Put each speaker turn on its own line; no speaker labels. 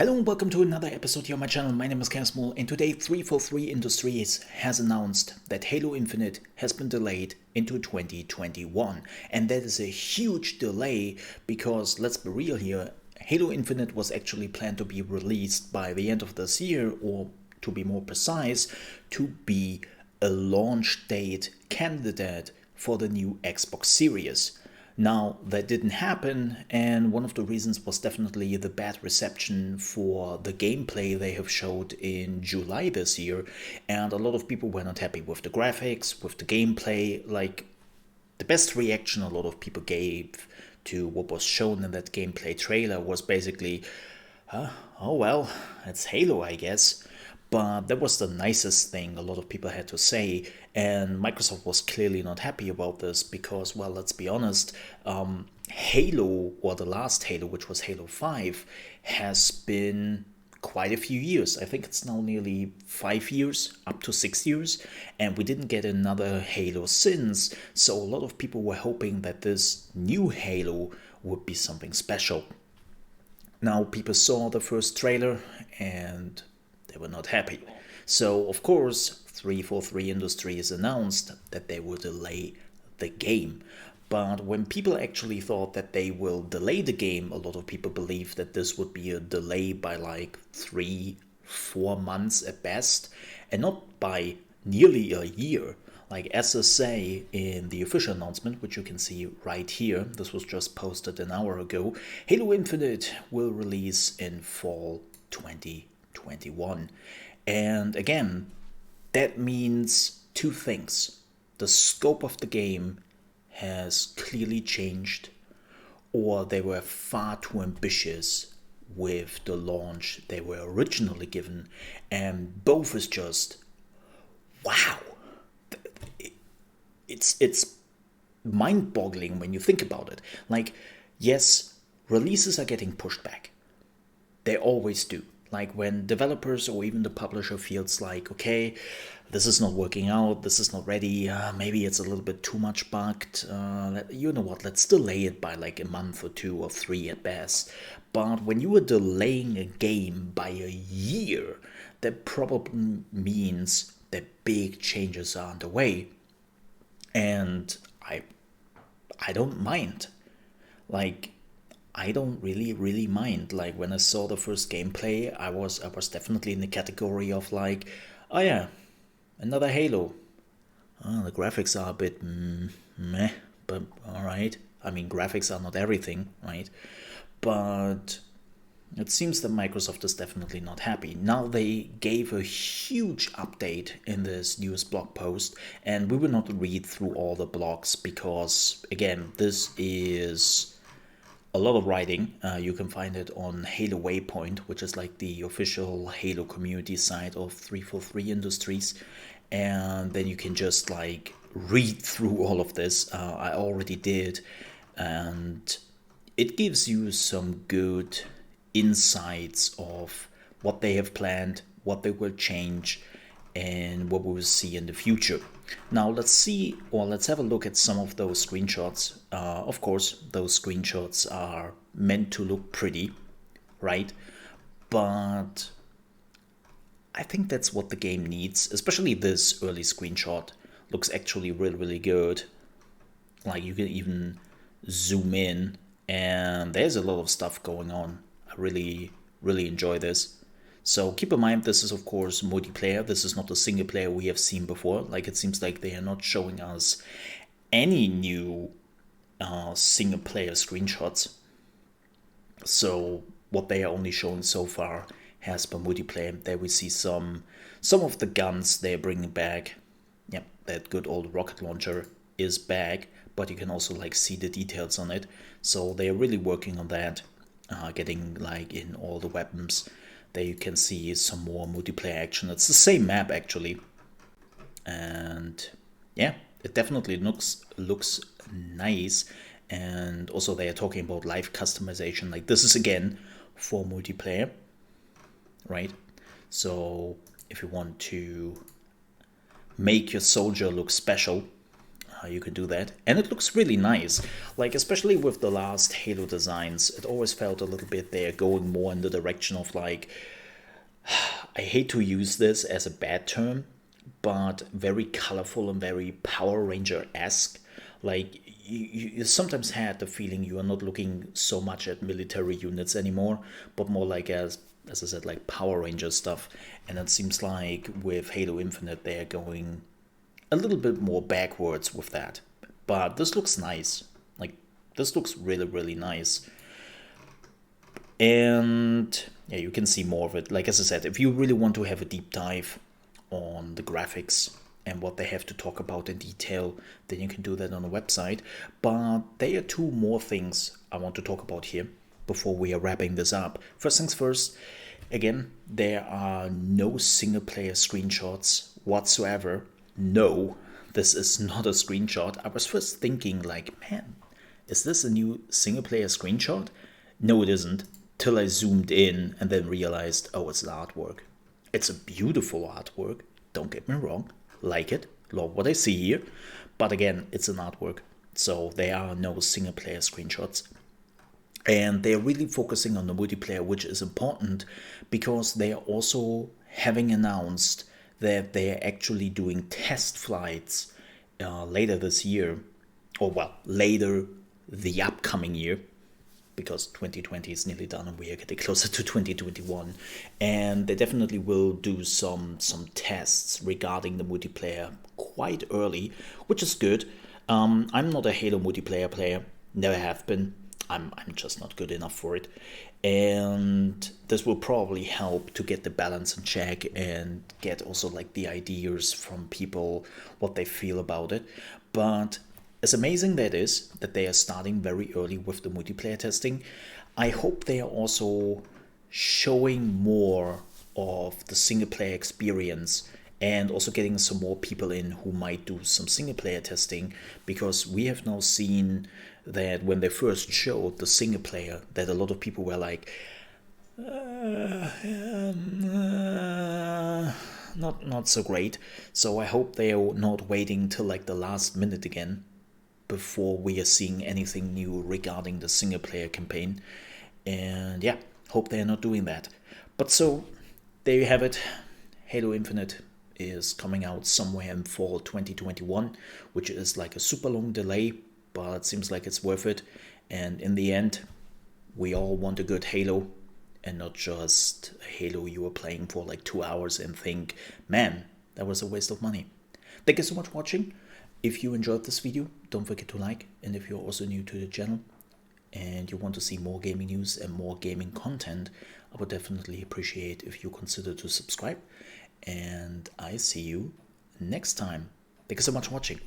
Hello and welcome to another episode here on my channel. My name is Casmul, and today 343 Industries has announced that Halo Infinite has been delayed into 2021. And that is a huge delay because, let's be real here, Halo Infinite was actually planned to be released by the end of this year, or to be more precise, to be a launch date candidate for the new Xbox Series. Now, that didn't happen, and one of the reasons was definitely the bad reception for the gameplay they have showed in July this year, and a lot of people were not happy with the graphics, with the gameplay. Like, the best reaction a lot of people gave to what was shown in that gameplay trailer was basically, oh well, it's Halo, I guess. But that was the nicest thing a lot of people had to say, and Microsoft was clearly not happy about this because, well, let's be honest, Halo, or the last Halo, which was Halo 5, has been quite a few years. I think it's now nearly 5 years, up to 6 years, and we didn't get another Halo since, so a lot of people were hoping that this new Halo would be something special. Now people saw the first trailer and they were not happy. So, of course, 343 Industries announced that they will delay the game. But when people actually thought that they will delay the game, a lot of people believed that this would be a delay by like 3-4 months at best, and not by nearly a year. Like as they say in the official announcement, which you can see right here, this was just posted an hour ago, Halo Infinite will release in fall 2021. And again, that means two things. The scope of the game has clearly changed, or they were far too ambitious with the launch they were originally given, and both is just wow. It's mind-boggling when you think about it. Like, yes, releases are getting pushed back. They always do. Like when developers or even the publisher feels like, okay, this is not working out, this is not ready, maybe it's a little bit too much bugged, you know what, let's delay it by like a month or 2 or 3 at best. But when you are delaying a game by a year, that probably means that big changes are underway. And I don't mind. Like, I don't really mind. Like when I saw the first gameplay, I was definitely in the category of like, oh yeah, another Halo. Oh, the graphics are a bit meh, but all right. I mean, graphics are not everything, right? But it seems that Microsoft is definitely not happy. Now they gave a huge update in this newest blog post, and we will not read through all the blogs because, again, this is a lot of writing. You can find it on Halo Waypoint, which is like the official Halo community site of 343 Industries, and then you can just like read through all of this. I already did, and it gives you some good insights of what they have planned, what they will change, and what we will see in the future. Now let's have a look at some of those screenshots. Of course, those screenshots are meant to look pretty, right? But I think that's what the game needs, especially this early screenshot. Looks actually really good. Like you can even zoom in and there's a lot of stuff going on. I really enjoy this. So keep in mind, this is of course multiplayer. This is not the single player we have seen before. Like it seems like they are not showing us any new single player screenshots. So what they are only showing so far has been multiplayer. There we see some of the guns they're bringing back. Yep, that good old rocket launcher is back, but you can also like see the details on it. So they are really working on that, getting like in all the weapons. There you can see some more multiplayer action. It's the same map actually, and yeah, it definitely looks nice. And also they are talking about live customization. Like this is again for multiplayer, right? So if you want to make your soldier look special, how you can do that. And it looks really nice. Like, especially with the last Halo designs, it always felt a little bit they're going more in the direction of like, I hate to use this as a bad term, but very colorful and very Power Ranger-esque. Like, you sometimes had the feeling you are not looking so much at military units anymore, but more like as I said, like Power Ranger stuff. And it seems like with Halo Infinite, they're going a little bit more backwards with that. But this looks nice. Like, this looks really, really nice. And yeah, you can see more of it. Like, as I said, if you really want to have a deep dive on the graphics and what they have to talk about in detail, then you can do that on the website. But there are two more things I want to talk about here before we are wrapping this up. First things first, again, there are no single player screenshots whatsoever. No, this is not a screenshot. I was first thinking like, man, is this a new single player screenshot? No, it isn't, till I zoomed in and then realized, oh, it's an artwork. It's a beautiful artwork, don't get me wrong, like it, love what I see here, but again, it's an artwork, so there are no single player screenshots. And they're really focusing on the multiplayer, which is important because they are also having announced that they're actually doing test flights later this year, or well, later the upcoming year, because 2020 is nearly done and we are getting closer to 2021. And they definitely will do some tests regarding the multiplayer quite early, which is good. I'm not a Halo multiplayer player, never have been. I'm just not good enough for it. And this will probably help to get the balance in check and get also like the ideas from people, what they feel about it. But as amazing that is, that they are starting very early with the multiplayer testing, I hope they are also showing more of the single player experience and also getting some more people in who might do some single player testing, because we have now seen that when they first showed the single player, that a lot of people were like, not so great. So I hope they are not waiting till like the last minute again before we are seeing anything new regarding the single player campaign. And yeah, hope they're not doing that. But so there you have it. Halo Infinite is coming out somewhere in fall 2021, which is like a super long delay, but it seems like it's worth it. And in the end, we all want a good Halo and not just a Halo you were playing for like 2 hours and think, man, that was a waste of money. Thank you so much for watching. If you enjoyed this video, don't forget to like, and if you're also new to the channel and you want to see more gaming news and more gaming content, I would definitely appreciate if you consider to subscribe, and I see you next time. Thank you so much for watching.